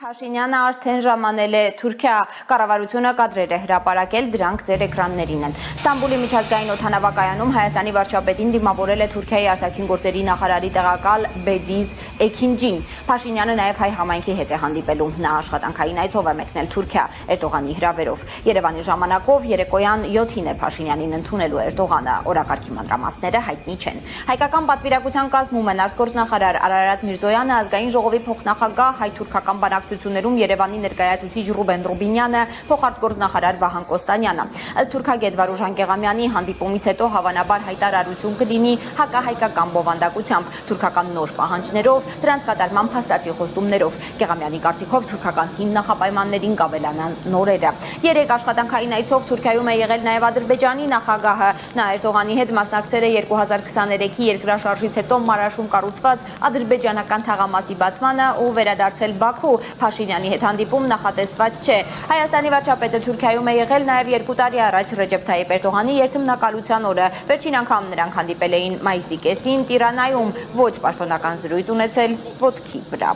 Փաշինյանը արդեն ժամանել է Թուրքիա, կառավարությունը կադրեր է հրապարակել, դրանք ձեր էկրաններին են։ Ստամբուլի միջազգային օդանավակայանում Հայաստանի վարչապետին դիմավորել է Թուրքիայի արտաքին գործերի նախարարի տեղակալ Բեդիզ Էքինջին։ Փաշինյանը նաև հայ համայնքի հետ է հանդիպելու։ Նա աշխատանքային այցով է մեկնել Թուրքիա Էրդողանի հրավերով։ Երևանի ժամանակով երեկոյան 7-ին է Փաշինյանին ընդունելու Էրդողանը, օրակարգի մանրամասները հայտնի չեն։ Հայկական պատվիրակության կազմում են արտգործնախարար Արարատ Միրզոյանը, ազգային ժողովի փոխնախագահ, հայ-թուրքական բանակցություններում Երևանի ներկայացուցիչ Ռուբեն Ռուբինյանը, փոխարտգործնախարար Վահան Կոստանյանը։ Ըստ թուրքագետ Վարուժան Գեղամյանի հանդիպումից հետո հավանաբար հայտարարություն կլինի հակահայկական բովանդակությամբ, թուրքական նոր պահանջներով, դրանց կատարման փաստացի խոստումներով։ Գեղամյանի կարծիքով թուրքական հին նախապայմաններին կավելանան նորերը։ Երեք աշխատանքային այցով Թուրքիայում է եղել նաև Ադրբեջանի նախագահը։ Նա Էրդողանի հետ մասնակցել է 2023-ի երկրաշարժից հետո Մարաշում կառուցված ադրբեջանական թաղամասի բացմանը ու վերադարձել Բաքու։ Փաշինյանի հետ հանդիպում նախատեսված չէ։ Հայաստանի վարչապետը Թուրքիայում է եղել նաև 2 տարի առաջ Ռեջեփ Թայիպ Էրդողանի երթմնակալության օրը։ Վերջին անգամ նրանք հանդիպել էին մայիսի կեսին Տիրանայում, ոչ պաշտոնական զրույց ունեցել ոտքի վրա։